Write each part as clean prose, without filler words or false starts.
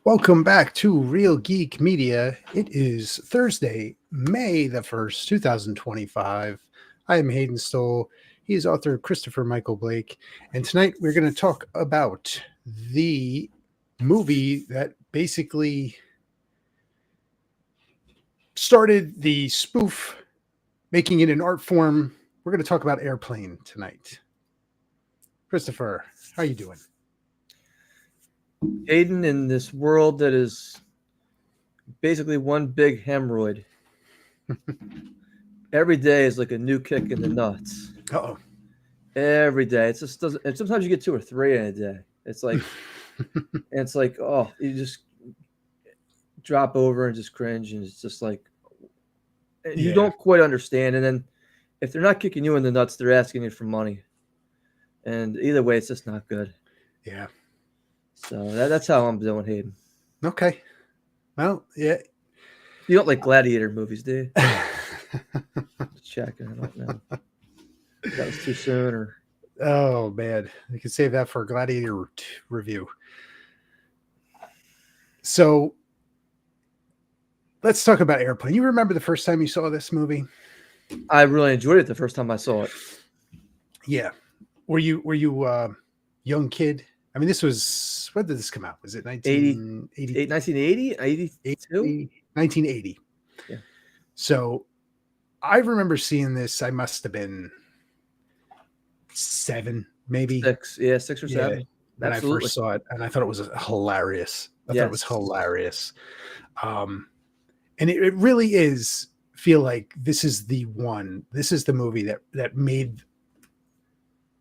Welcome back to Real Geek Media. It is Thursday, May the 1st, 2025. I am Hayden Stoll. He is author Christopher Michael Blake. And tonight we're going to talk about the movie that basically started the spoof, making it an art form. We're going to talk about Airplane tonight. Christopher, how are you doing? Hayden, in this world that is basically one big hemorrhoid, every day is like a new kick in the nuts. Uh-oh. Every day. It just doesn't, and sometimes you get 2 or 3 in a day. It's like, oh, you just drop over and just cringe. And it's just like, you don't quite understand. And then if they're not kicking you in the nuts, they're asking you for money. And either way, it's just not good. Yeah. So that's how I'm doing, Hayden. Okay. Well, yeah. You don't like gladiator movies, do you? Just checking. I don't know. That was too soon, or oh man, we could save that for a gladiator review. So let's talk about Airplane. You remember the first time you saw this movie? I really enjoyed it the first time I saw it. Yeah. Were you young kid? I mean, this was, when did this come out? Was it 1980? 1980? 82? 1980. Yeah. So I remember seeing this. I must have been 7, maybe 6. Yeah, 6 or 7. When I first saw it, and I thought it was hilarious. I thought it was hilarious. And it really is feel like this is the movie that made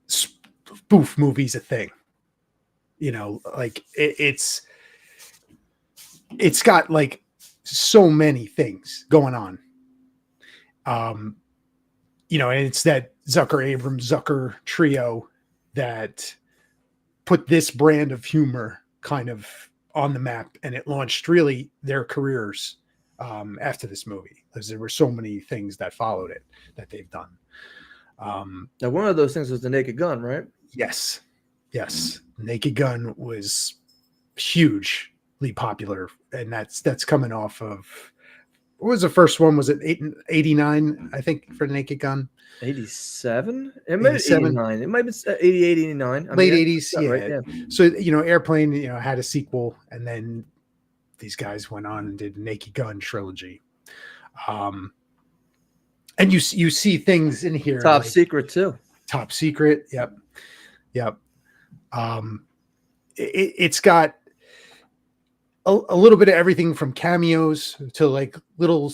spoof movies a thing. You know, like it's got like so many things going on. You know, and it's that Zucker trio that put this brand of humor kind of on the map, and it launched really their careers after this movie, because there were so many things that followed it that they've done. Now, one of those things was The Naked Gun, right? Yes. Naked Gun was hugely popular, and that's coming off of, what was the first one? Was it 89, I think, for Naked Gun? 87? It might be 89. It might be 88, 89. Late 80s, yeah. Right, yeah. So, you know, Airplane, you know, had a sequel, and then these guys went on and did Naked Gun trilogy. And you see things in here. Top Secret, too. Top Secret, yep. It's got a little bit of everything from cameos to like little,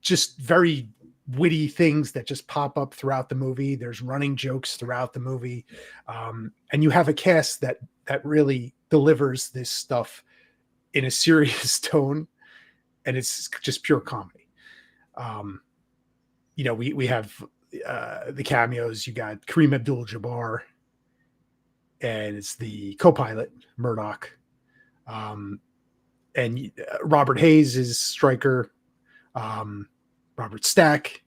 just very witty things that just pop up throughout the movie. There's running jokes throughout the movie, and you have a cast that really delivers this stuff in a serious tone, and it's just pure comedy. You know, we have the cameos. You got Kareem Abdul-Jabbar, and it's the co-pilot Murdoch, and Robert Hayes is Stryker, Robert Stack,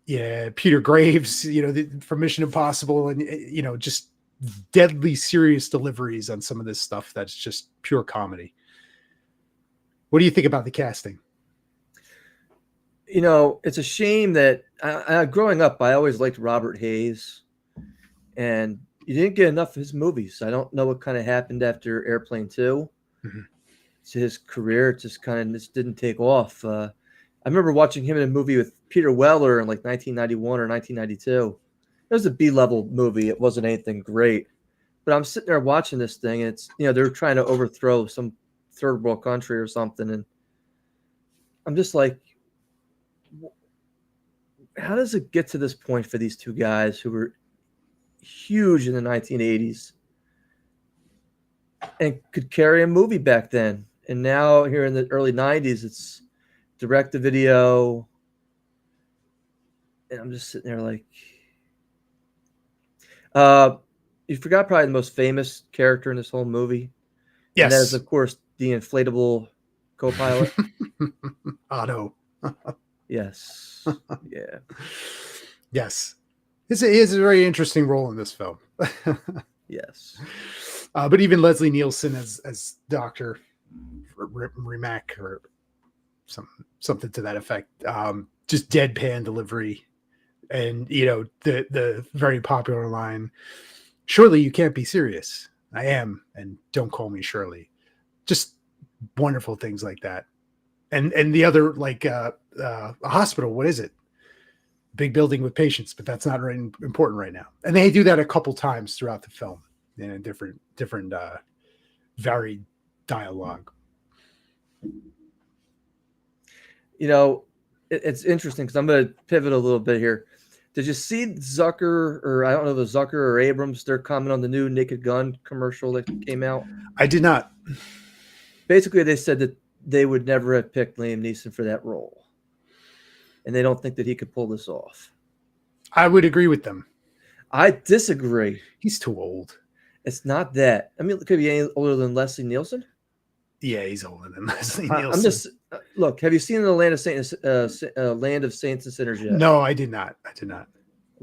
Peter Graves, you know, from Mission Impossible, and you know, just deadly serious deliveries on some of this stuff that's just pure comedy. What do you think about the casting? You know, it's a shame that growing up, I always liked Robert Hayes, and you didn't get enough of his movies. I don't know what kind of happened after Airplane 2 to his career. It just kind of didn't take off. I remember watching him in a movie with Peter Weller in like 1991 or 1992. It was a B-level movie. It wasn't anything great. But I'm sitting there watching this thing, and it's, you know, they're trying to overthrow some third world country or something. And I'm just like, how does it get to this point for these two guys who were huge in the 1980s and could carry a movie back then? And now here in the early 90s, it's direct to video. And I'm just sitting there like, you forgot probably the most famous character in this whole movie. Yes. And that is, of course, the inflatable co-pilot. Otto. Yes. Yeah. Yes. He has a very interesting role in this film. Yes. But even Leslie Nielsen as Doctor, Rimac or something to that effect. Just deadpan delivery, and the very popular line, "Surely you can't be serious." I am, and don't call me Shirley. Just wonderful things like that. And the other, like a hospital, what is it? Big building with patients, but that's not important right now. And they do that a couple times throughout the film in a different varied dialogue. It's interesting because I'm going to pivot a little bit here. Did you see Zucker, or I don't know if it was Zucker or Abrams, their comment on the new Naked Gun commercial that came out? I did not. Basically, they said that they would never have picked Liam Neeson for that role. And they don't think that he could pull this off. I would agree with them. I disagree. He's too old. It's not that. I mean, could he be any older than Leslie Nielsen? Yeah, he's older than Leslie Nielsen. I'm just look. Have you seen the Land of Saints and Sinners yet? No, I did not.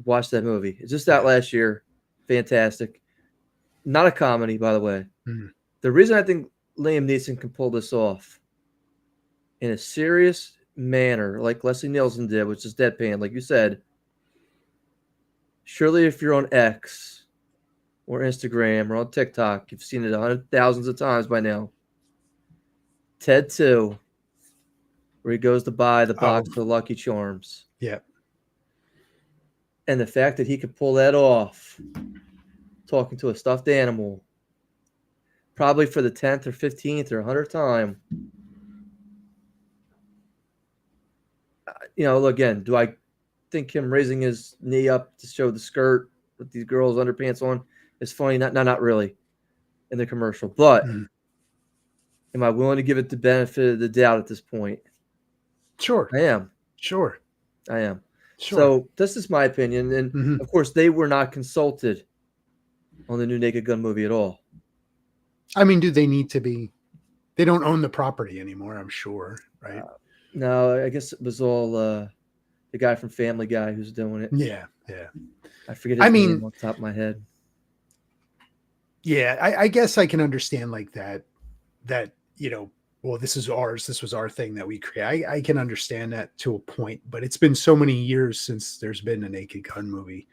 Watch that movie. It's just out last year. Fantastic. Not a comedy, by the way. Mm-hmm. The reason I think Liam Neeson can pull this off in a serious manner, like Leslie Nielsen did, which is deadpan, like you said. Surely, if you're on X or Instagram or on TikTok, you've seen it thousands of times by now. Ted 2, where he goes to buy the box of Lucky Charms. Yeah. And the fact that he could pull that off, talking to a stuffed animal, probably for the 10th or 15th or 100th time. Again, do I think him raising his knee up to show the skirt with these girls' underpants on is funny? Not really in the commercial. But am I willing to give it the benefit of the doubt at this point? Sure. I am. Sure. I am. Sure. So this is my opinion. And of course, they were not consulted on the new Naked Gun movie at all. I mean, do they need to be? They don't own the property anymore, I'm sure, right? No, I guess it was all the guy from Family Guy who's doing it. Yeah. I forget his name off the top of my head. Yeah, I guess I can understand like that, well, this is ours. This was our thing that we create. I can understand that to a point, but it's been so many years since there's been a Naked Gun movie.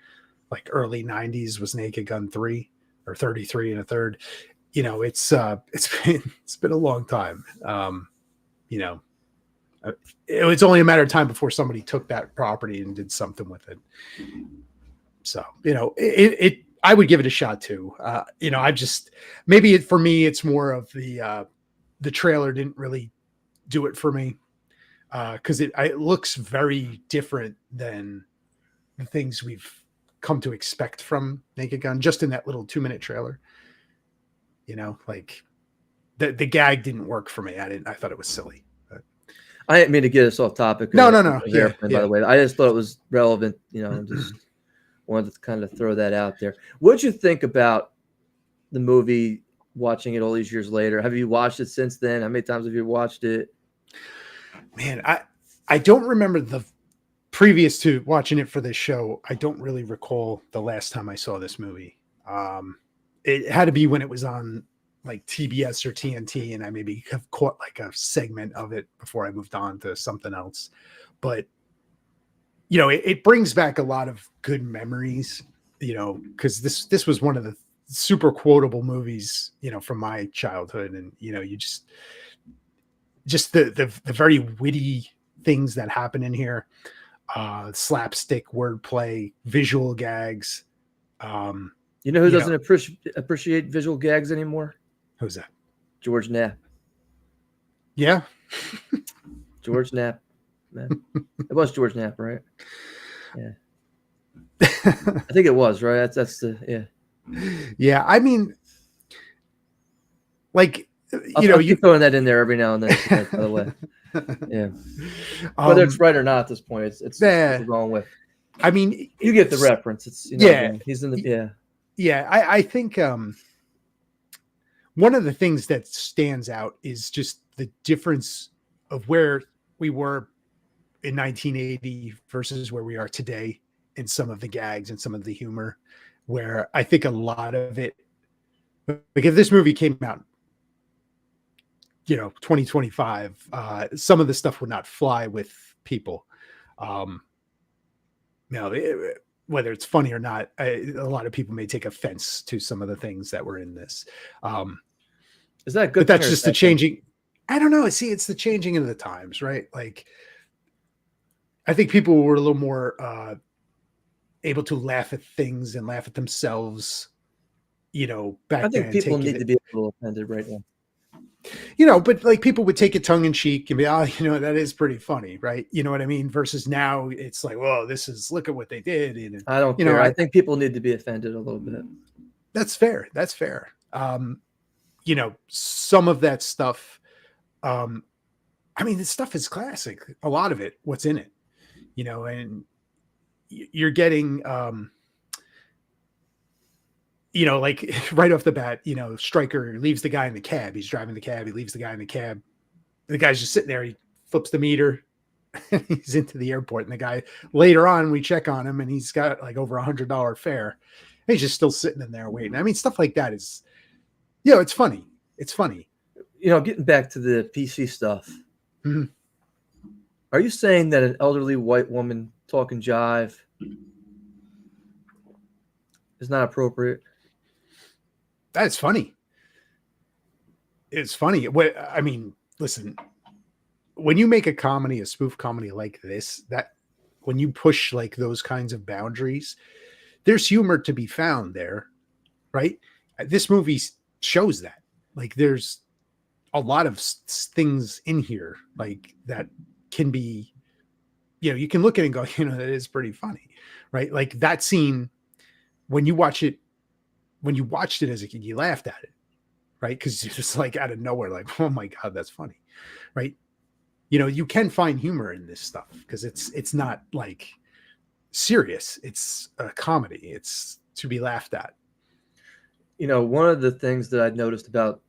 Like early 90s was Naked Gun 3 or 33 and a third. It's been a long time. It was only a matter of time before somebody took that property and did something with it. So, I would give it a shot too. For me, it's more of the trailer didn't really do it for me. Cause it looks very different than the things we've come to expect from Naked Gun, just in that little 2-minute trailer. Like the gag didn't work for me. I thought it was silly. I didn't mean to get us off topic. No. Yeah. By the way, I just thought it was relevant. Just wanted to kind of throw that out there. What'd you think about the movie? Watching it all these years later, have you watched it since then? How many times have you watched it? Man, I don't remember the previous to watching it for this show. I don't really recall the last time I saw this movie. It had to be when it was on like TBS or TNT, and I maybe have caught like a segment of it before I moved on to something else. But it brings back a lot of good memories. Because this was one of the super quotable movies, from my childhood, and you just the very witty things that happen in here, slapstick wordplay, visual gags. Who doesn't appreciate visual gags anymore? Who's that? George Knapp. Yeah. George Knapp, man. It was George Knapp, right? Yeah. I think it was, right? That's the Yeah, I mean, like, I'll keep throwing that in there every now and then. By the way, yeah, whether it's right or not at this point, it's what we're going with. I mean, you get the reference. It's he's in the I think one of the things that stands out is just the difference of where we were in 1980 versus where we are today in some of the gags and some of the humor. Where I think a lot of it, like if this movie came out 2025, some of the stuff would not fly with people. Whether it's funny or not, a lot of people may take offense to some of the things that were in this. Is that good? But that's just the changing. I don't know. See, it's the changing of the times, right? Like, I think people were a little more able to laugh at things and laugh at themselves, back I then. think people need to be a little offended right now. But like people would take it tongue in cheek and be, that is pretty funny, right? You know what I mean? Versus now it's like, well, look at what they did. And I don't care. I think people need to be offended a little bit. That's fair. That's fair. Some of that stuff, this stuff is classic. A lot of it, what's in it, and you're getting, like right off the bat, Stryker leaves the guy in the cab. He's driving the cab. He leaves the guy in the cab. The guy's just sitting there. He flips the meter. And he's into the airport. And the guy, later on, we check on him and he's got like over $100 fare. He's just still sitting in there waiting. Stuff like that is, it's funny. It's funny. Getting back to the PC stuff. Mm-hmm. Are you saying that an elderly white woman talking jive is not appropriate? That's funny. It's funny. Listen, when you make a spoof comedy like this, that when you push like those kinds of boundaries, there's humor to be found there, right? This movie shows that. Like, there's a lot of things in here like that can be, you can look at it and go, that is pretty funny, right? Like that scene, when you watched it as a kid, you laughed at it, right? Because it's just like out of nowhere, like, oh my God, that's funny, right? You can find humor in this stuff because it's not like serious. It's a comedy. It's to be laughed at. One of the things that I've noticed about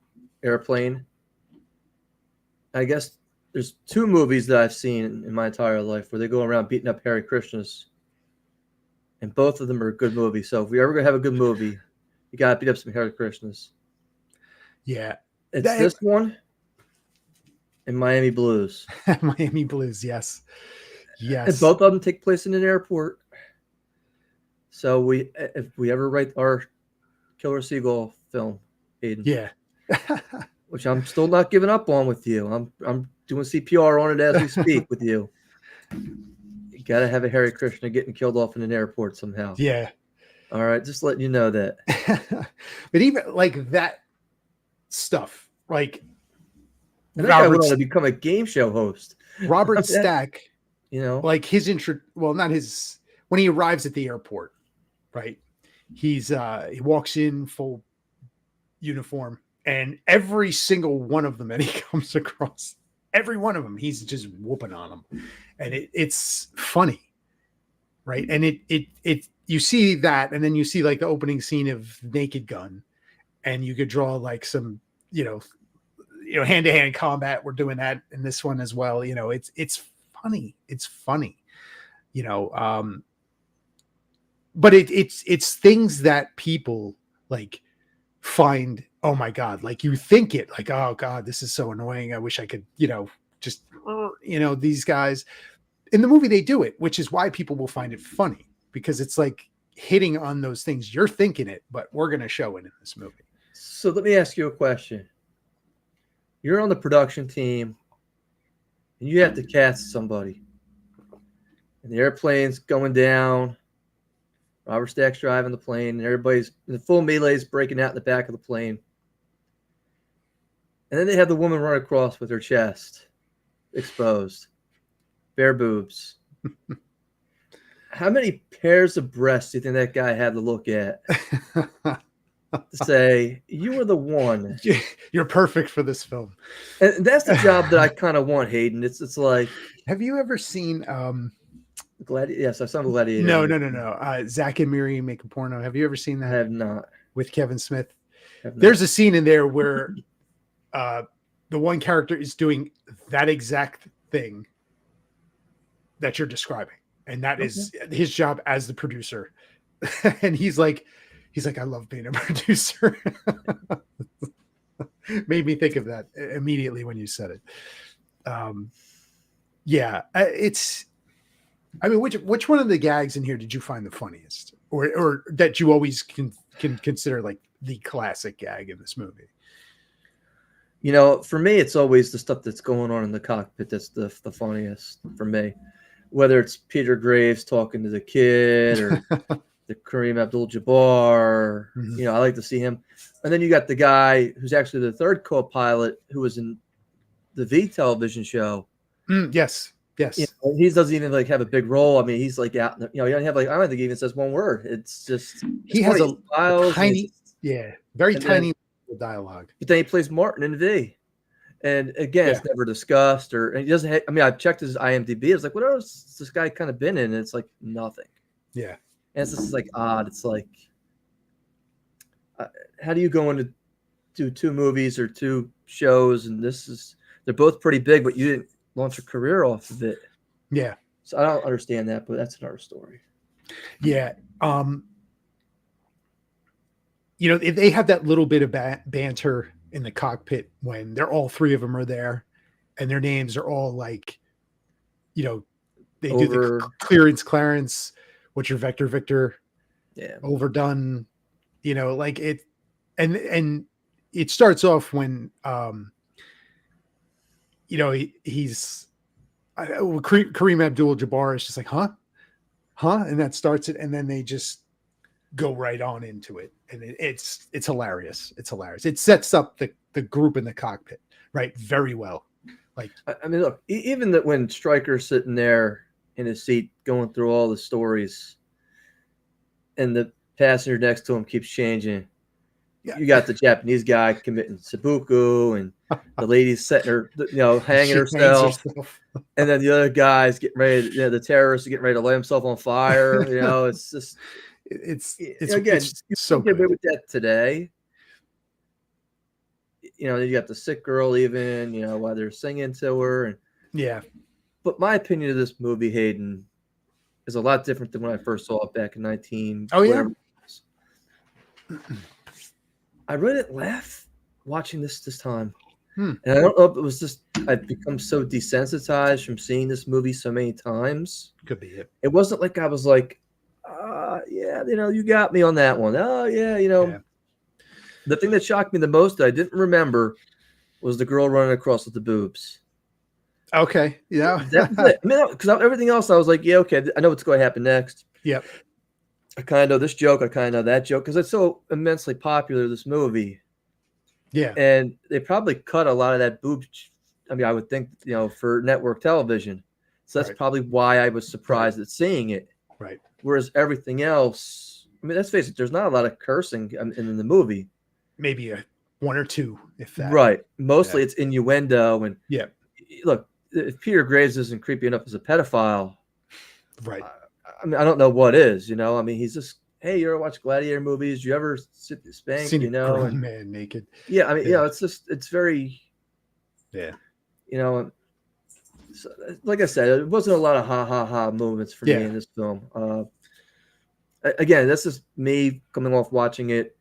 Airplane, I guess there's 2 movies that I've seen in my entire life where they go around beating up Hare Krishnas, and both of them are good movies. So if you're ever going to have a good movie, you got to beat up some Hare Krishnas. Yeah. It's this one and Miami Blues. Miami Blues, yes. Yes. And both of them take place in an airport. So if we ever write our Killer Seagull film, Hayden. Yeah. Which I'm still not giving up on with you. I'm doing CPR on it as we speak with you. You got to have a Hare Krishna getting killed off in an airport somehow. Yeah. All right, just letting you know that. But even like that stuff, like that guy went on to become a game show host. Robert Stack, like his intro. Well, not his. When he arrives at the airport, right? He walks in full uniform, and every single one of them that he comes across, every one of them, he's just whooping on them, and it's funny, right? And it you see that, and then you see like the opening scene of Naked Gun, and you could draw like some hand-to-hand combat. We're doing that in this one as well. It's funny. It's funny, but it's things that people like find, oh my God, like you think it like, oh God, this is so annoying. I wish I could, just, these guys in the movie, they do it, which is why people will find it funny, because it's like hitting on those things. You're thinking it, but we're going to show it in this movie. So let me ask you a question. You're on the production team and you have to cast somebody, and the airplane's going down. Robert Stack's driving the plane, and everybody's in the full melee's breaking out in the back of the plane. And then they have the woman run across with her chest exposed, bare boobs. How many pairs of breasts do you think that guy had to look at to say, you were the one? You're perfect for this film. And that's the job that I kind of want, Hayden. It's like, have you ever seen Gladiator? Yes, I saw Gladiator. No. Zach and Miri Make a Porno. Have you ever seen that? I have not. With Kevin Smith. There's a scene in there where the one character is doing that exact thing that you're describing, and that is his job as the producer. And he's like, I love being a producer. Made me think of that immediately when you said it. Yeah, it's. I mean, which one of the gags in here did you find the funniest, or that you always can consider like the classic gag in this movie? You know, for me, it's always the stuff that's going on in the cockpit that's the funniest for me. Whether it's Peter Graves talking to the kid or the Kareem Abdul-Jabbar, Mhm. you know, I like to see him. And then you got the guy who's actually the third co-pilot who was in the V television show. Yes, You yes. know, he doesn't even like have a big role. I mean, he's like out. You know, he doesn't have like I don't think he even says one word. It's just it's He has funny. He a smiles and, tiny, very and then tiny dialogue. but then he plays Martin in V. And again, Yeah, it's never discussed, or and he doesn't. I mean, I've checked his IMDb. It's like, what else has this guy kind of been in? And it's like nothing. yeah, And it's just like odd. It's like, how do you go into do two movies or two shows, and they're both pretty big, but you didn't launch a career off of it. yeah, So I don't understand that, but that's another story. yeah. You know, they have that little bit of banter in the cockpit when they're all three of them are there, and their names are all like, you know, they do the clearance, Clarence. What's your vector, Victor? Yeah. Overdone. You know, like it, and it starts off when, you know, he's Kareem Abdul-Jabbar is just like, huh, and that starts it, and then they just go right on into it, and it's hilarious. It's hilarious. It sets up the group in the cockpit right very well. Like, I mean, look, even that when Stryker's sitting there in his seat going through all the stories, and the passenger next to him keeps changing. Yeah. You got the Japanese guy committing seppuku, and the lady's setting her, you know, hanging herself. And then the other guy's getting ready, you know, the terrorist is getting ready to light himself on fire. You know, it's just, it's again, it's you so get away good with that today. You know, you got the sick girl, even, you know, while they're singing to her. And yeah. But my opinion of this movie, Hayden, is a lot different than when I first saw it back in 19. Oh, yeah. I really didn't laugh watching this time. And I don't know if it was just I've become so desensitized from seeing this movie so many times. Could be it. It wasn't like I was like, yeah, you know, you got me on that one. Oh, yeah, you know. Yeah. The thing that shocked me the most that I didn't remember was the girl running across with the boobs. Okay. Yeah. That was it. I mean, because everything else, I was like, yeah, okay, I know what's going to happen next. Yep. I kind of know this joke. I kind of know that joke because it's so immensely popular, this movie. Yeah. And they probably cut a lot of that boob. I mean, I would think, you know, for network television. So that's probably why I was surprised at seeing it. Right. Whereas everything else, I mean, let's face it, there's not a lot of cursing in the movie. Maybe one or two, if that. Right. Mostly it's innuendo. And look, if Peter Graves isn't creepy enough as a pedophile, right. I mean, I don't know what is, you know. I mean, he's just, hey, you ever watch gladiator movies? You ever sit spank, seen you know? A grown man naked. Yeah, I mean, yeah, it's just, it's very, you know, so, like I said, it wasn't a lot of ha moments for me in this film. Again, this is me coming off watching it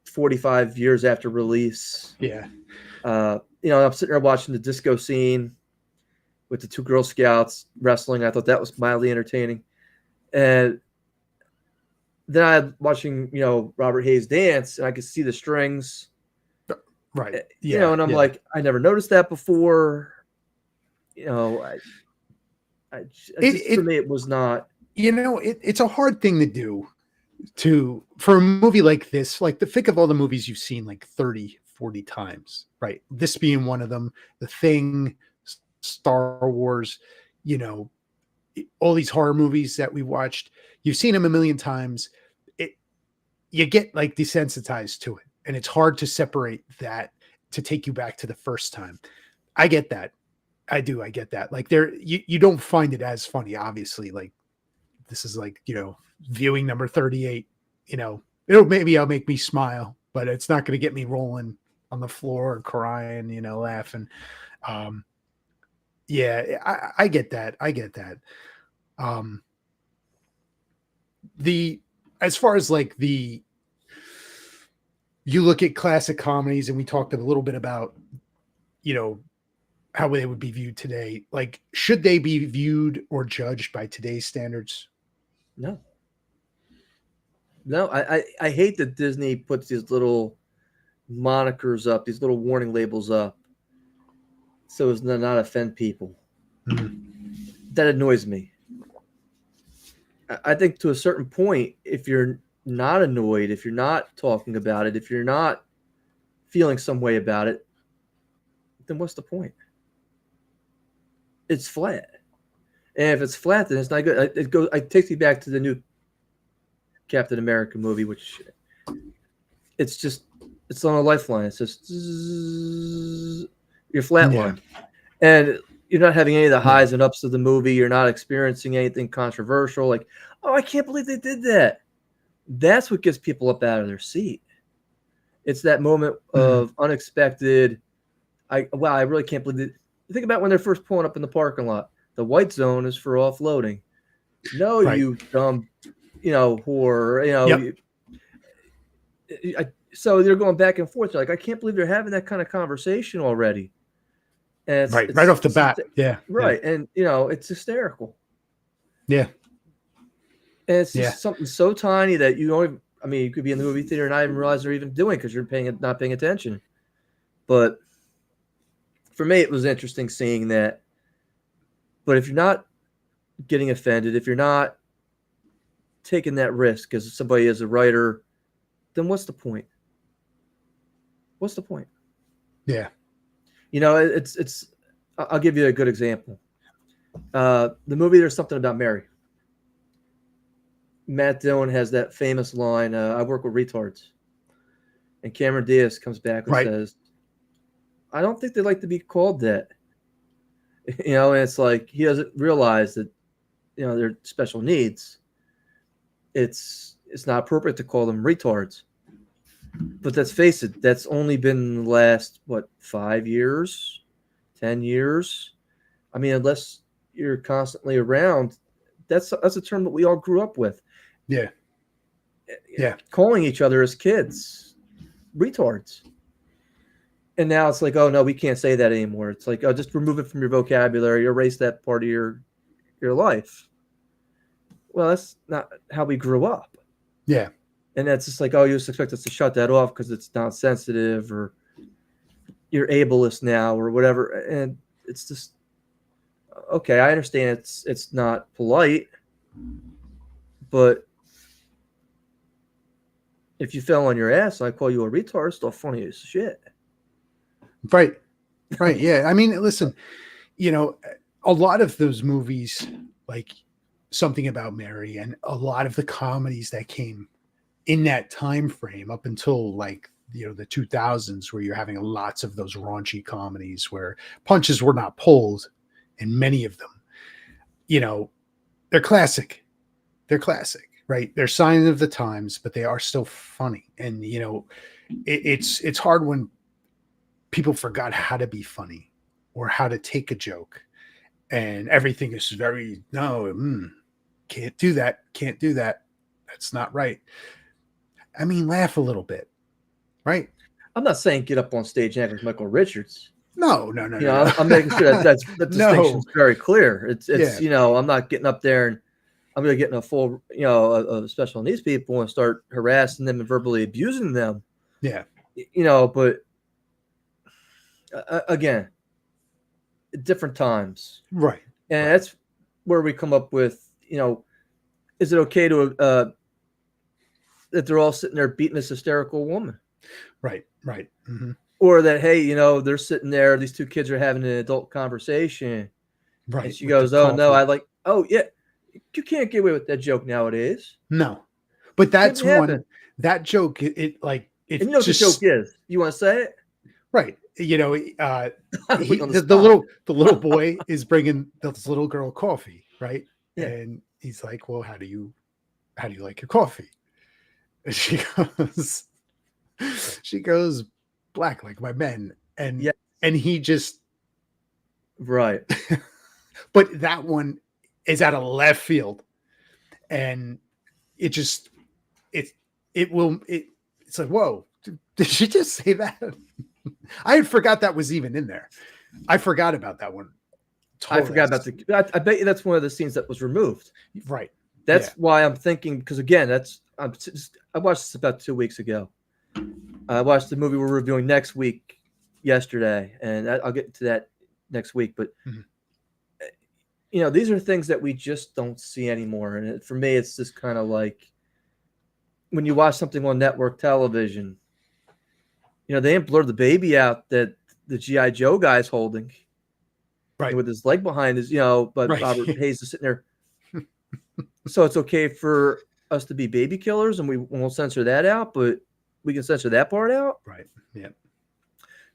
45 years after release. Yeah. You know, I'm sitting there watching the disco scene with the two Girl Scouts wrestling. I thought that was mildly entertaining. And then I'm watching, you know, Robert Hayes dance, and I could see the strings. Right. Yeah. You know, and I'm like, I never noticed that before. You know, for me, it was not. You know, it's a hard thing to do for a movie like this. Like, think of all the movies you've seen like 30, 40 times, right? This being one of them. The Thing, Star Wars, you know, all these horror movies that we watched. You've seen them a million times. You get like desensitized to it, and it's hard to separate that to take you back to the first time. I get that. I do. I get that. Like, you don't find it as funny, obviously. Like, this is like, you know, viewing number 38, you know, it'll make me smile, but it's not going to get me rolling on the floor, crying, you know, laughing. Yeah, I get that. I get that. As far as like the you look at classic comedies, and we talked a little bit about, you know, how they would be viewed today. Like, should they be viewed or judged by today's standards? No. No, I hate that Disney puts these little monikers up, these little warning labels up, so as to not offend people. That annoys me. I think to a certain point, if you're not annoyed, if you're not talking about it, if you're not feeling some way about it, then what's the point? It's flat. And if it's flat, then it's not good. It takes me back to the new Captain America movie, which it's on a lifeline. It's just you're flatlined. And you're not having any of the highs and ups of the movie. You're not experiencing anything controversial. Like, oh, I can't believe they did that. That's what gets people up out of their seat. It's that moment of unexpected. I really can't believe it. Think about when they're first pulling up in the parking lot. The white zone is for offloading. No, right. You dumb, whore. So they're going back and forth. They're like, I can't believe they're having that kind of conversation already. And right off the bat. Yeah. Right. Yeah. And, it's hysterical. Yeah. And it's just something so tiny that you don't even, you could be in the movie theater and not even realize they're even doing because you're not paying attention. But for me, it was interesting seeing that. But if you're not getting offended, if you're not taking that risk as somebody as a writer, then what's the point? What's the point? Yeah. It's. I'll give you a good example. The movie There's Something About Mary. Matt Dillon has that famous line, I work with retards. And Cameron Diaz comes back and says, I don't think they like to be called that. And it's like he doesn't realize that, they're special needs. It's not appropriate to call them retards. But let's face it, that's only been the last, 5 years, 10 years? Unless you're constantly around, that's a term that we all grew up with. Yeah. Yeah. Calling each other as kids retards. And now it's like, oh, no, we can't say that anymore. It's like, oh, just remove it from your vocabulary, erase that part of your life. Well, that's not how we grew up. Yeah. And that's just like, oh, you just expect us to shut that off because it's not sensitive or you're ableist now or whatever. And it's just, okay, I understand it's not polite, but if you fell on your ass and I call you a retard, it's still funny as shit. Right. Right. Yeah. Listen, a lot of those movies, like Something About Mary, and a lot of the comedies that came in that time frame up until the 2000s, where you're having lots of those raunchy comedies where punches were not pulled, and many of them, they're classic. They're classic, right? They're signs of the times, but they are still funny. And, it's hard when people forgot how to be funny or how to take a joke, and everything is very, can't do that. Can't do that. That's not right. Laugh a little bit, right? I'm not saying get up on stage and act like Michael Richards. No. I'm making sure that distinction's very clear. It's I'm not getting up there and I'm going to get in a full, of special needs people and start harassing them and verbally abusing them. Yeah. But again, different times. Right. And that's where we come up with, is it okay to, that they're all sitting there beating this hysterical woman? Right. Right. Mm-hmm. Or that, hey, they're sitting there, these two kids are having an adult conversation. Right. And she goes, oh, no, yeah, you can't get away with that joke nowadays. No. But that's one, that joke, it and you know what the joke is? You want to say it? Right. The little boy is bringing this little girl coffee, right? Yeah. And he's like, well, how do you like your coffee? And she goes, black like my men. And and he just right. But that one is out of left field, and it's like, whoa, Did you just say that? I had forgot that was even in there. I forgot about that one. I forgot about I bet you that's one of the scenes that was removed. Right. That's why I'm thinking, because again, I watched this about 2 weeks ago. I watched the movie we're reviewing next week yesterday, and I'll get to that next week. But these are things that we just don't see anymore. And for me, it's just kind of like when you watch something on network television, they didn't blur the baby out that the G.I. Joe guy's holding, right, with his leg behind his, but right. Robert Hayes is sitting there. So it's okay for us to be baby killers, and we won't censor that out, but we can censor that part out. Right. Yeah.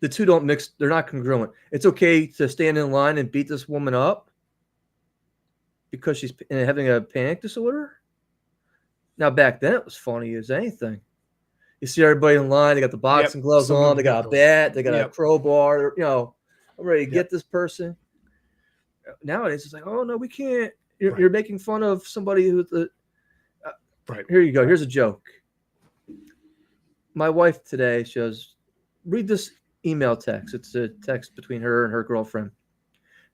The two don't mix. They're not congruent. It's okay to stand in line and beat this woman up because she's having a panic disorder. Now, back then, it was funny as anything. You see everybody in line. They got the boxing gloves on. They got a bat. They got a crowbar. I'm ready to get this person. Nowadays, it's like, oh, no, we can't. You're making fun of somebody who's right. Here you go. Here's a joke. My wife today shows, read this email text. It's a text between her and her girlfriend.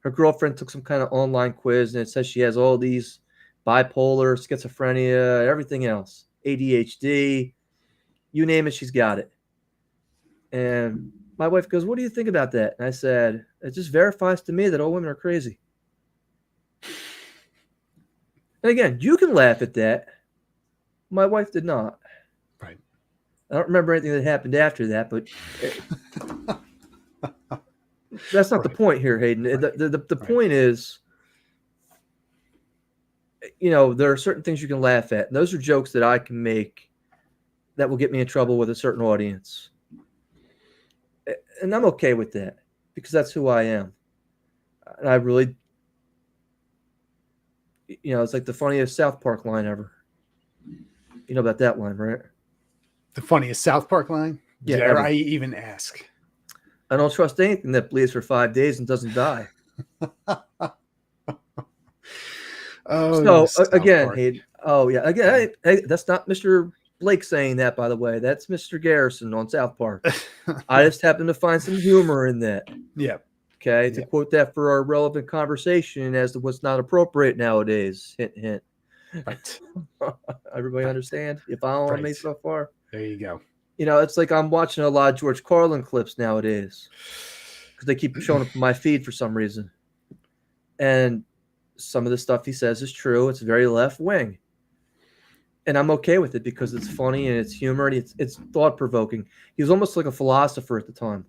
Her girlfriend took some kind of online quiz, and it says she has all these bipolar, schizophrenia, everything else, ADHD, you name it, she's got it. And my wife goes, what do you think about that? And I said, it just verifies to me that all women are crazy. And again, you can laugh at that. My wife did not. Right. I don't remember anything that happened after that, but that's not the point here, Hayden. The point is, there are certain things you can laugh at. And those are jokes that I can make that will get me in trouble with a certain audience. And I'm okay with that because that's who I am. And I really, it's like the funniest South Park line ever. You know about that line, right? The funniest South Park line? Yeah. Dare I even ask? I don't trust anything that bleeds for 5 days and doesn't die. Again, Hayden. Oh, yeah. Again, hey, that's not Mr. Blake saying that, by the way. That's Mr. Garrison on South Park. I just happen to find some humor in that. Yeah. Okay. To quote that for our relevant conversation as to what's not appropriate nowadays. Hint, hint. Right. Everybody understand? You following me so far? There you go. It's like I'm watching a lot of George Carlin clips nowadays because they keep showing up in my feed for some reason. And some of the stuff he says is true. It's very left wing. And I'm okay with it because it's funny and it's humor and it's thought provoking. He was almost like a philosopher at the time.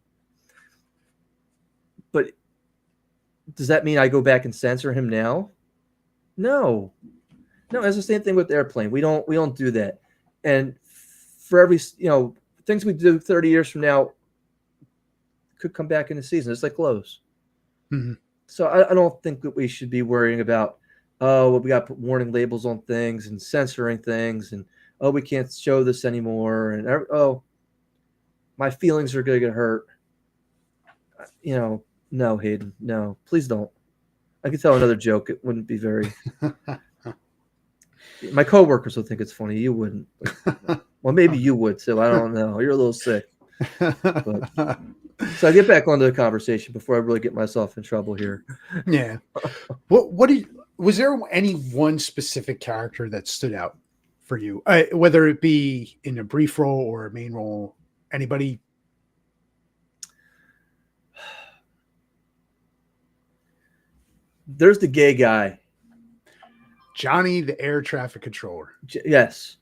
But does that mean I go back and censor him now? No, it's the same thing with Airplane. We don't do that. And for every, things we do 30 years from now could come back in the season. It's like clothes. Mm-hmm. So I don't think that we should be worrying about, we got to put warning labels on things and censoring things and, we can't show this anymore. And, my feelings are going to get hurt. No, Hayden, no, please don't. I could tell another joke. It wouldn't be very. My coworkers will think it's funny. You wouldn't. Well, maybe you would too. I don't know. You're a little sick. But, so I get back onto the conversation before I really get myself in trouble here. Yeah. Was there any one specific character that stood out for you, whether it be in a brief role or a main role? Anybody? There's the gay guy. Johnny, the air traffic controller. Yes.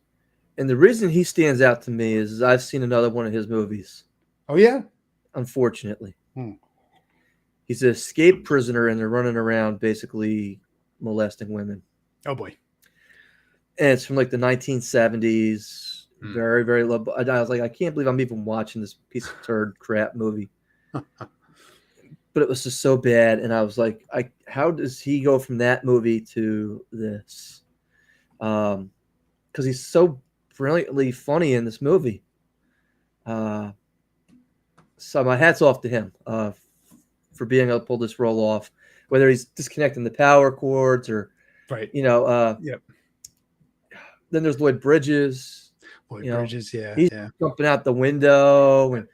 And the reason he stands out to me is I've seen another one of his movies. Oh, yeah? Unfortunately. He's an escaped prisoner, and they're running around basically molesting women. Oh, boy. And it's from like the 1970s. Very, very low. I was like, I can't believe I'm even watching this piece of turd crap movie. But it was just so bad. And I was like, how does he go from that movie to this? Because he's so brilliantly funny in this movie. So my hat's off to him for being able to pull this role off, whether he's disconnecting the power cords or, right. Then there's Lloyd Bridges. Boy You know, Bridges, yeah, he's yeah. jumping out the window. And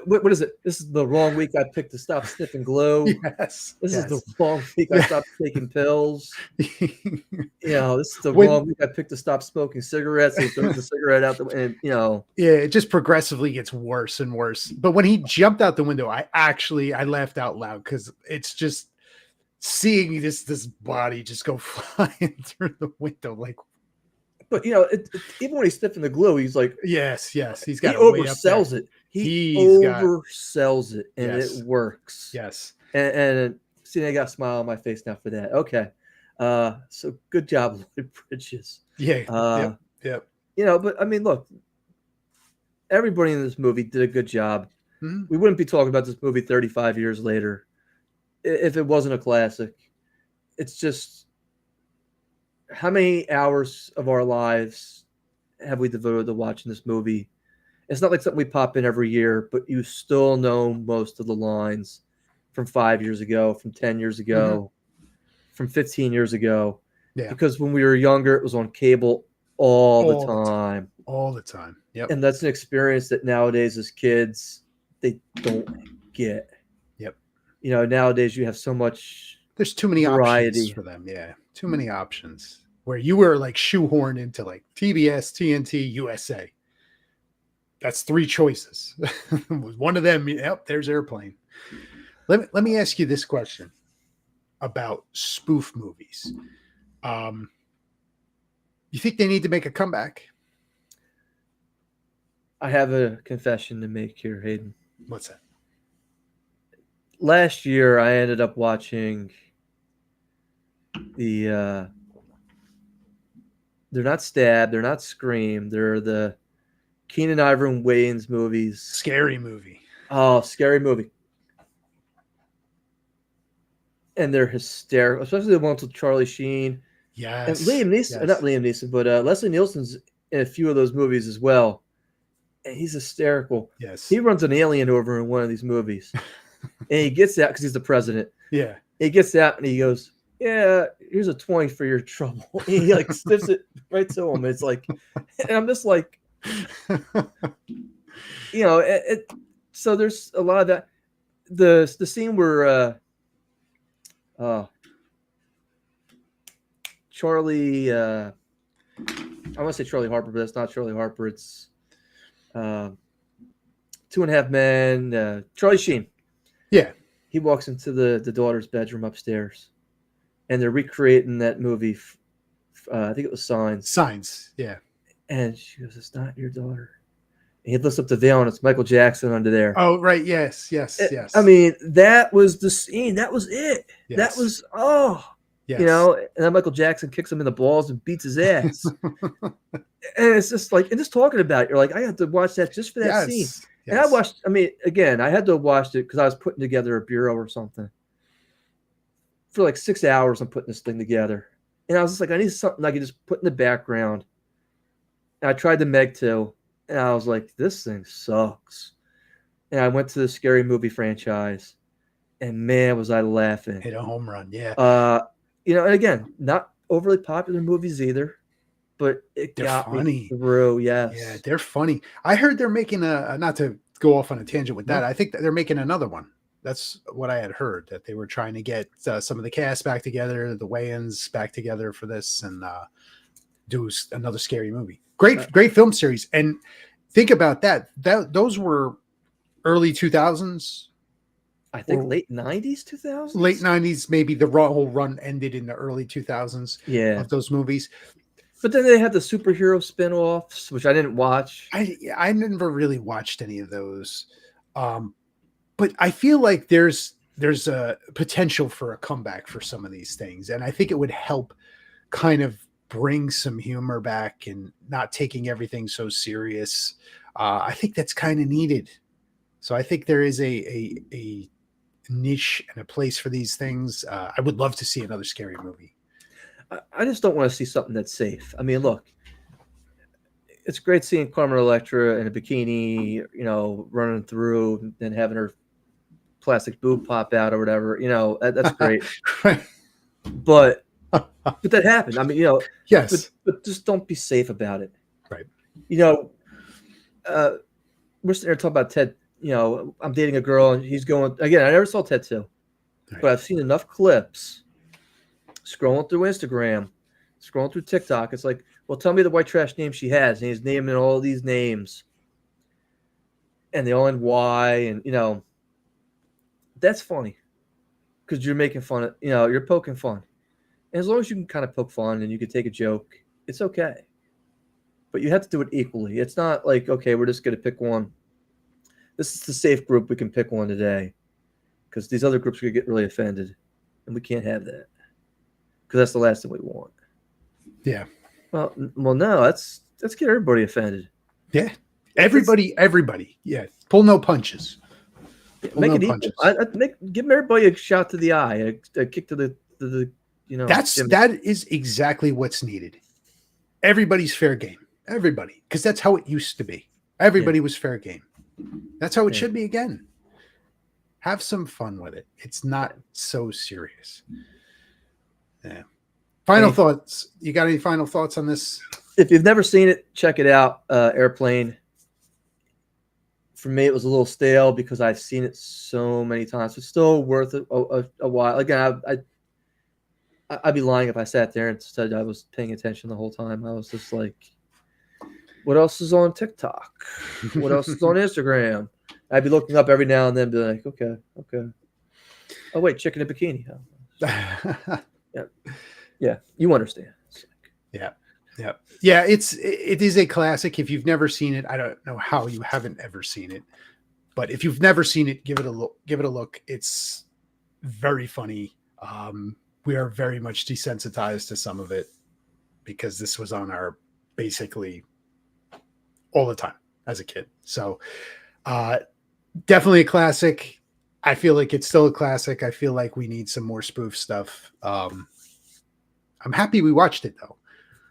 what is it? This is the wrong week I picked to stop sniffing glue. Yes. This is the Yes. wrong week I Yeah. stopped taking pills. This is the When wrong week I picked to stop smoking cigarettes. He throws the cigarette out and yeah, it just progressively gets worse and worse. But when he jumped out the window, I laughed out loud because it's just seeing this body just go flying through the window. Like, But even when he's sniffing the glue, he's like, yes, he's he got it way up there. oversells it. He He's got oversells it, and it yes, works. yes. And see, I got a smile on my face now for that. Okay, so good job, Lloyd Bridges. Yeah, yep. But I mean, look, everybody in this movie did a good job. Mhm. We wouldn't be talking about this movie 35 years later if it wasn't a classic. It's just, how many hours of our lives have we devoted to watching this movie? It's not like something we pop in every year, but you still know most of the lines from 5 years ago, from 10 years ago, from 15 years ago. Yeah. Because when we were younger, it was on cable all the time. All the time. Yep. And that's an experience that nowadays as kids, they don't get. Yep. Nowadays you have so much. There's too many variety options for them. Yeah. Too many options where you were like shoehorned into like TBS, TNT, USA. That's 3 choices. One of them, yep, there's Airplane. Let me ask you this question about spoof movies. You think they need to make a comeback? I have a confession to make here, Hayden. What's that? Last year, I ended up watching they're not Stab, they're not Scream, they're the Keenan Ivory Wayans movies. Scary movie. Oh, scary movie. And they're hysterical, especially the ones with Charlie Sheen. Yes. And Liam Neeson, not Liam Neeson, but Leslie Nielsen's in a few of those movies as well. And he's hysterical. Yes. He runs an alien over in one of these movies. And he gets out because he's the president. Yeah. He gets out and he goes, "Yeah, here's a 20 for your trouble." And he like sniffs it right to him. It's like, and I'm just like, so there's a lot of that. The scene where Charlie, I want to say Charlie Harper, but that's not Charlie Harper. It's 2.5 Men. Charlie Sheen. Yeah. He walks into the daughter's bedroom upstairs, and they're recreating that movie. I think it was Signs. Signs, yeah. And she goes, "It's not your daughter." And he lifts up the veil, and it's Michael Jackson under there. Oh, right. Yes. I mean, that was the scene. That was it. Yes. That was, yes. and then Michael Jackson kicks him in the balls and beats his ass. And it's just like, and just talking about it, you're like, I had to watch that just for that scene. Yes. And I watched, I had to have watched it because I was putting together a bureau or something. For like 6 hours, I'm putting this thing together. And I was just like, I need something I could just put in the background. And I tried the Meg 2, and I was like, this thing sucks. And I went to the Scary Movie franchise, and man, was I laughing. Hit a home run, yeah. And again, not overly popular movies either, but they're got funny. Me through. Yes. Yeah, they're funny. I heard they're making not to go off on a tangent with that. I think that they're making another one. That's what I had heard, that they were trying to get some of the cast back together, the Wayans back together for this, and do another scary movie. Great film series. And think about that. Those were early 2000s. I think late 90s, 2000s? Late 90s, maybe the whole run ended in the early 2000s of those movies. But then they had the superhero spin-offs, which I didn't watch. I never really watched any of those. But I feel like there's a potential for a comeback for some of these things. And I think it would help kind of bring some humor back and not taking everything so serious. I think that's kind of needed. So I think there is a niche and a place for these things. I would love to see another scary movie. I just don't want to see something that's safe. I mean, look, it's great seeing Carmen Electra in a bikini, running through and having her plastic boob pop out or whatever. That's great. Right. But that happened. I mean, yes, but just don't be safe about it. Right. we're sitting there talking about Ted. I'm dating a girl and he's going again. I never saw Ted 2, Right. but I've seen enough clips scrolling through Instagram, scrolling through TikTok. It's like, well, tell me the white trash name she has. And he's naming all these names. And they all end Y. And, that's funny because you're making fun of, you're poking fun. And as long as you can kind of poke fun and you can take a joke, it's okay. But you have to do it equally. It's not like, okay, we're just going to pick one. This is the safe group. We can pick one today because these other groups could get really offended. And we can't have that because that's the last thing we want. Yeah. Well, no, let's get everybody offended. Yeah. Everybody. Yeah. Pull no punches. Make it equal. Give everybody a shot to the eye, a kick to the that is exactly what's needed. Everybody's fair game. Everybody, because that's how it used to be. Everybody was fair game. That's how it should be again. Have some fun with it. It's not so serious. Yeah. Final thoughts. You got any final thoughts on this? If you've never seen it, check it out. Airplane. For me, it was a little stale because I've seen it so many times. It's still worth a while. Again, I'd be lying if I sat there and said I was paying attention the whole time. I was just like, what else is on TikTok? What else is on Instagram? I'd be looking up every now and then, be like, okay. Oh wait, chicken in bikini. Yeah, you understand. Yeah. It is a classic. If you've never seen it, I don't know how you haven't ever seen it. But if you've never seen it, give it a look. It's very funny. We are very much desensitized to some of it because this was on our basically all the time as a kid. So definitely a classic. I feel like it's still a classic. I feel like we need some more spoof stuff. I'm happy we watched it though.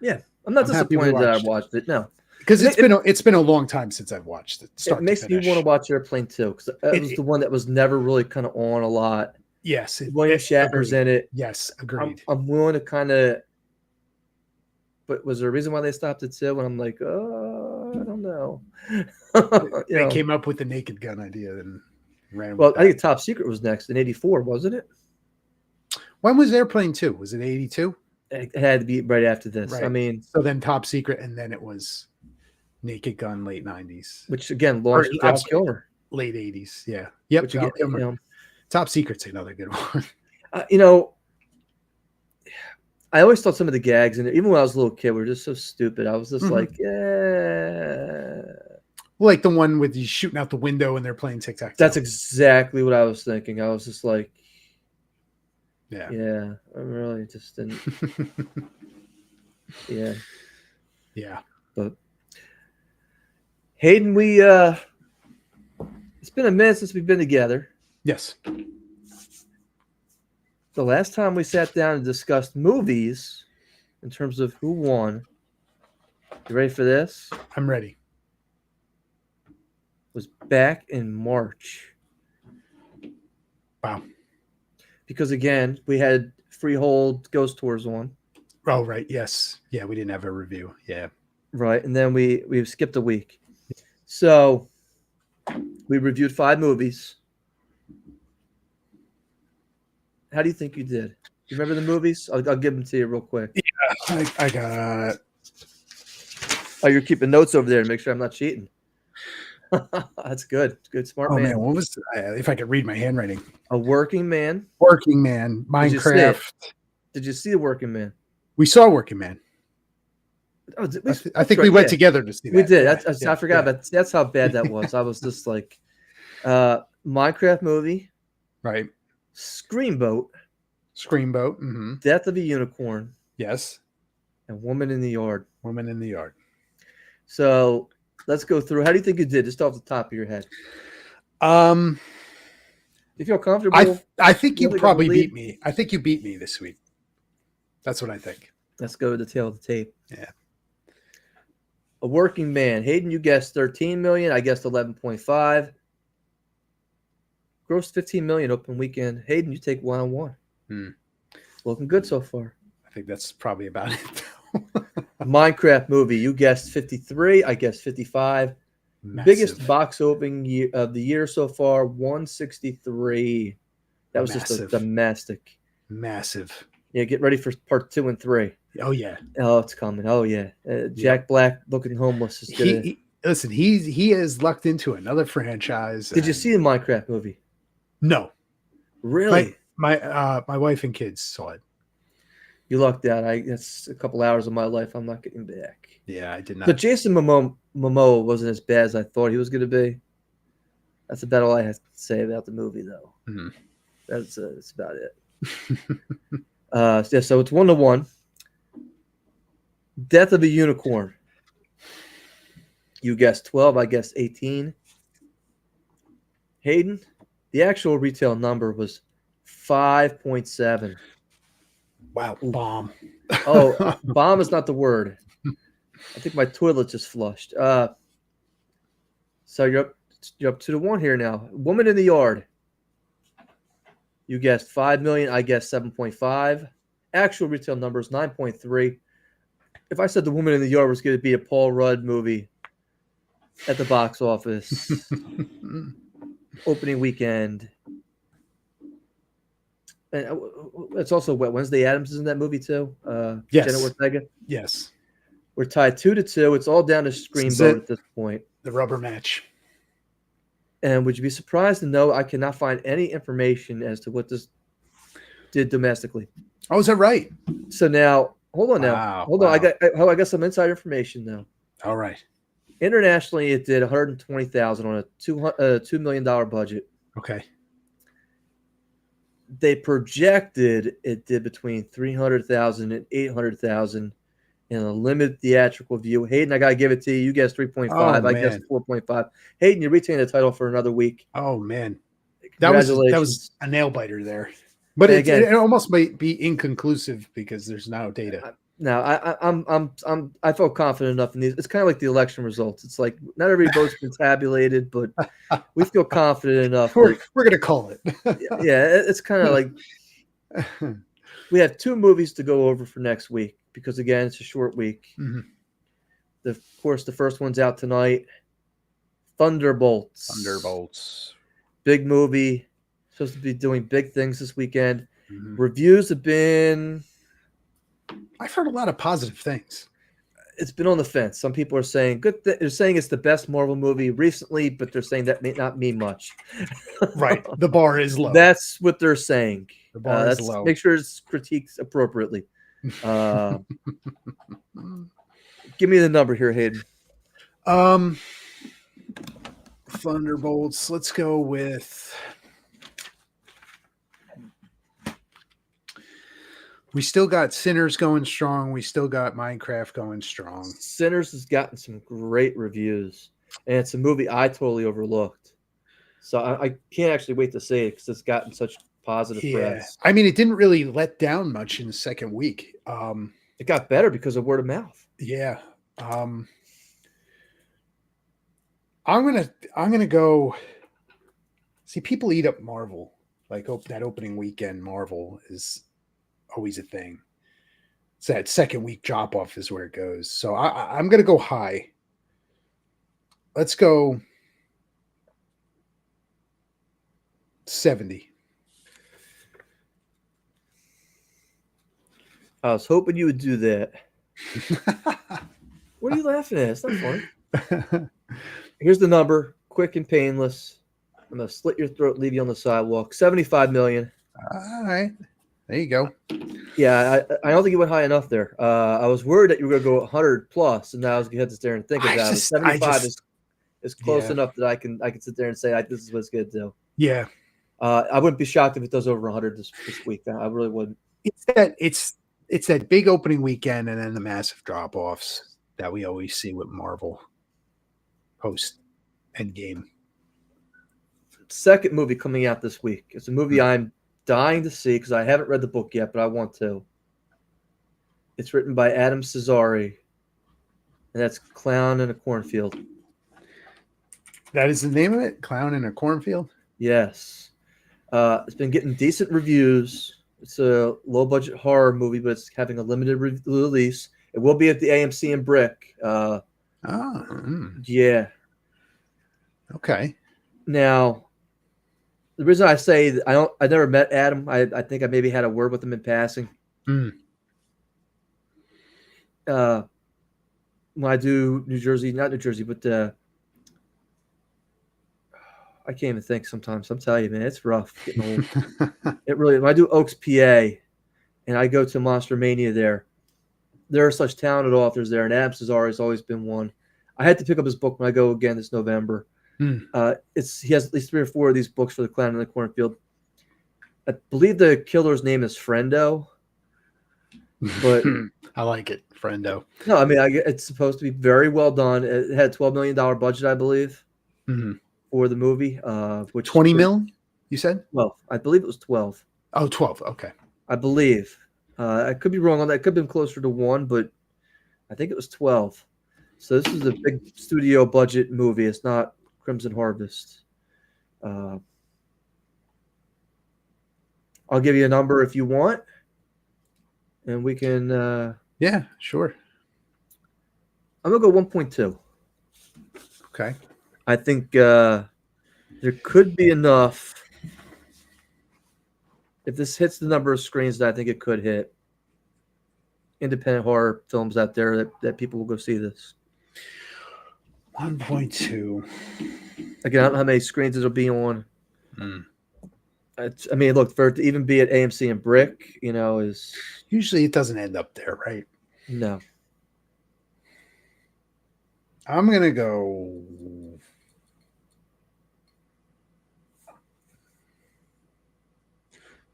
Yeah, I'm not disappointed that I watched it. No, because it's been a long time since I've watched it. It makes me want to watch Airplane too because it was the one that was never really kind of on a lot. Yes, William Shatner's in it. Yes, agreed. I'm willing to kind of. But was there a reason why they stopped it too? And I'm like, oh, I don't know. They came up with the Naked Gun idea and ran. Well, I think Top Secret was next in '84, wasn't it? When was Airplane 2? Was it '82? It had to be right after this. Right. I mean, so then Top Secret, and then it was Naked Gun, late '90s. Which again launched Val Kilmer. Late '80s, yeah. Yep. Which again, Top Secret's another good one. I always thought some of the gags in it, even when I was a little kid, were just so stupid. I was just like, yeah. Like the one with you shooting out the window and they're playing tic-tac-toe. That's exactly what I was thinking. I was just like, yeah, I really just didn't. Yeah. But Hayden, it's been a minute since we've been together. Yes. The last time we sat down and discussed movies in terms of who won, you ready for this? I'm ready. Was back in March. Wow. Because again, we had Freehold Ghost Tours on. Oh, right. Yes. Yeah, we didn't have a review. Yeah. Right. And then we skipped a week. So we reviewed 5 movies. How do you think you did? You remember the movies? I'll give them to you real quick. Yeah, I got. Oh, you're keeping notes over there to make sure I'm not cheating. That's good. Good, smart man. What was if I could read my handwriting? A Working Man. Working Man. Minecraft. Did you see a Working Man? We saw Working Man. Oh, I think we went together to see that. We did. I forgot about that's how bad that was. I was just like, Minecraft movie. Right. Screamboat. Mm-hmm. Death of a Unicorn. Yes. And Woman in the Yard. Woman in the Yard. So let's go through. How do you think you did? Just off the top of your head. You feel comfortable? I think you probably beat me. I think you beat me this week. That's what I think. Let's go to the tail of the tape. Yeah. A Working Man. Hayden, you guessed 13 million. I guessed 11.5. Gross 15 million open weekend. Hayden, you take 1-on-1. Looking good so far. I think that's probably about it. Minecraft movie. You guessed 53. I guessed 55. Biggest Massive. box opening of the year so far, 163. That was just a Massive. domestic. Massive. Yeah, get ready for part 2 and 3. Oh yeah. Oh, it's coming. Oh yeah. Jack Black looking homeless is gonna. Listen. He has lucked into another franchise. Did you see the Minecraft movie? No. Really? My wife and kids saw it. You lucked out. That's a couple hours of my life I'm not getting back. Yeah, I did not. But Jason Momoa wasn't as bad as I thought he was going to be. That's about all I have to say about the movie, though. Mm-hmm. That's about it. So it's 1-1. Death of a Unicorn. You guessed 12. I guessed 18. Hayden, the actual retail number was 5.7. Wow, bomb. Oh, bomb is not the word. I think my toilet just flushed. So you're up 2-1 here now. Woman in the Yard. You guessed 5 million. I guessed 7.5. Actual retail numbers 9.3. If I said The Woman in the Yard was going to be a Paul Rudd movie at the box office, opening weekend. And it's also Wednesday Addams is in that movie too. Yes. Jenna Ortega. Yes. We're tied 2-2. It's all down to screen vote at this point. The rubber match. And would you be surprised to know I cannot find any information as to what this did domestically? Oh, is that right? So now, hold on now. Wow, Hold on. I got some inside information now. All right. Internationally, it did 120,000 on a $2 million budget. Okay. They projected it did between 300,000 and 800,000 in a limited theatrical view. Hayden, I gotta give it to you. You guessed 3.5. Oh, I guessed 4.5. Hayden, you retain the title for another week. Oh man, Congratulations. that was a nail biter there. But it almost might be inconclusive because there's no data. No, I felt confident enough in these. It's kind of like the election results. It's like not every vote's been tabulated, but we feel confident enough. We're gonna call it. Yeah, it's kind of like we have 2 movies to go over for next week because again, it's a short week. Mm-hmm. Of course, the first one's out tonight. Thunderbolts. Big movie. Supposed to be doing big things this weekend. Mm-hmm. Reviews have been. I've heard a lot of positive things. It's been on the fence. Some people are saying they're saying it's the best Marvel movie recently, but they're saying that may not mean much. Right. The bar is low. That's what they're saying. The bar is low. Make sure it's critiqued appropriately. Give me the number here, Hayden. Thunderbolts. Let's go with. We still got Sinners going strong. We still got Minecraft going strong. Sinners has gotten some great reviews, and it's a movie I totally overlooked. So I can't actually wait to see it because it's gotten such positive press. I mean, it didn't really let down much in the second week. It got better because of word of mouth. Yeah. I'm gonna go. See, people eat up Marvel. Like that opening weekend, Marvel is always a thing. It's that second week drop off is where it goes. So I'm gonna go high. Let's go 70. I was hoping you would do that. What are you laughing at? It's not funny. Here's the number, quick and painless. I'm gonna slit your throat, leave you on the sidewalk. 75 million. All right. There you go. Yeah, I don't think you went high enough there. I was worried that you were going to go 100 plus, and now I was going to have to sit there and think about it. 75 is close enough that I can sit there and say this is what it's going to do. Yeah. I wouldn't be shocked if it does over 100 this week. I really wouldn't. It's that big opening weekend and then the massive drop offs that we always see with Marvel post Endgame. Second movie coming out this week. It's a movie I'm dying to see because I haven't read the book yet, but I want to. It's written by Adam Cesare, and that's Clown in a Cornfield. That is the name of it? Clown in a Cornfield? Yes. It's been getting decent reviews. It's a low-budget horror movie, but it's having a limited release. It will be at the AMC in Brick. Yeah. Okay. Now, the reason I say I never met Adam. I think I maybe had a word with him in passing. Mm. When I do not New Jersey, but I can't even think sometimes. I'm telling you, man, it's rough getting old. It really. When I do Oaks, PA, and I go to Monster Mania there are such talented authors there, and Adam Cesar has always been one. I had to pick up his book when I go again this November. Mm. He has at least 3 or 4 of these books for the Clown in the Cornfield. I believe the killer's name is Friendo, but I like it, friendo. no, I mean it's supposed to be very well done. It had a $12 million budget, I believe, for the movie. Which 20 mil, you said? 12. I believe it was 12. Oh, 12. Okay. I believe. I could be wrong on that. It could have been closer to 1, but I think it was 12. So this is a big studio budget movie. It's not Crimson Harvest. I'll give you a number if you want, and we can. Yeah, sure. I'm gonna go 1.2. Okay. I think there could be enough. If this hits the number of screens that I think it could hit, independent horror films out there that people will go see this. 1.2. Again, I don't know how many screens it'll be on. Mm. I mean, look, for it to even be at AMC and Brick, is Usually it doesn't end up there, right? no. I'm going to go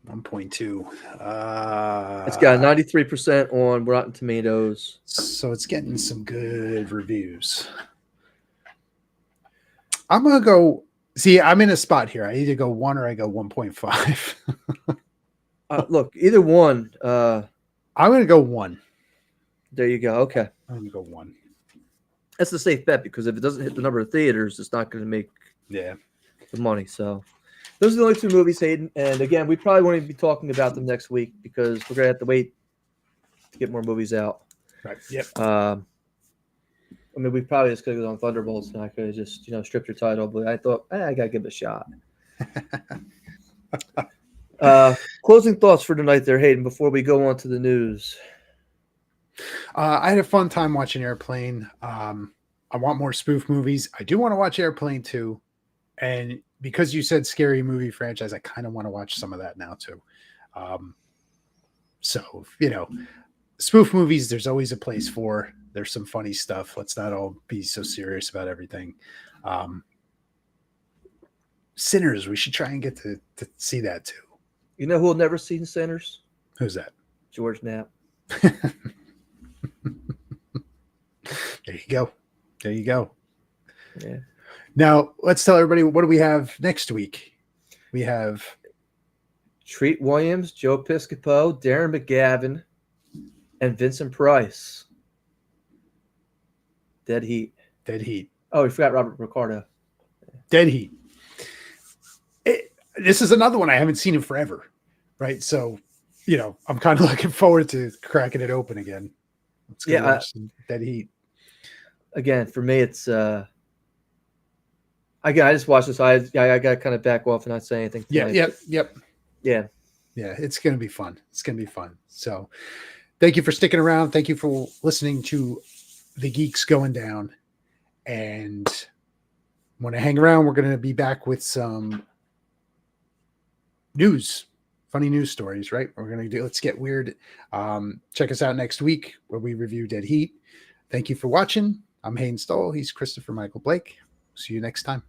1.2. It's got 93% on Rotten Tomatoes. So it's getting some good reviews. I'm going to go. See, I'm in a spot here. I either go 1 or I go 1.5. Look, either one. I'm going to go 1. There you go. Okay. I'm going to go 1. That's the safe bet because if it doesn't hit the number of theaters, it's not going to make the money. So those are the only 2 movies, Hayden. And again, we probably won't even be talking about them next week because we're going to have to wait to get more movies out. Right. Yep. I mean, we probably just could have gone on Thunderbolts and I could have just, stripped your title, but I thought, I got to give it a shot. Closing thoughts for tonight there, Hayden, before we go on to the news. I had a fun time watching Airplane. I want more spoof movies. I do want to watch Airplane 2. And because you said scary movie franchise, I kind of want to watch some of that now too. So, spoof movies, there's always a place for. There's some funny stuff. Let's not all be so serious about everything. Sinners, we should try and get to see that too. You know who will never see Sinners? Who's that? George Knapp. There you go. There you go. Yeah. Now, let's tell everybody, what do we have next week? We have Treat Williams, Joe Piscopo, Darren McGavin, and Vincent Price. Dead Heat. Dead Heat. Oh, we forgot Robert Ricardo. Dead Heat. This is another one I haven't seen in forever, right? So, I'm kind of looking forward to cracking it open again. Let's go watch some Dead Heat. Again, for me, it's I just watched this. I got to kind of back off and not say anything. Tonight. Yep. Yeah. It's going to be fun. It's going to be fun. So, thank you for sticking around. Thank you for listening to the Geeks Going Down. And when I hang around, we're going to be back with some news, funny news stories, right? We're going to do Let's Get Weird. Check us out next week where we review Dead Heat. Thank you for watching. I'm Hayden Stoll. He's Christopher Michael Blake. See you next time.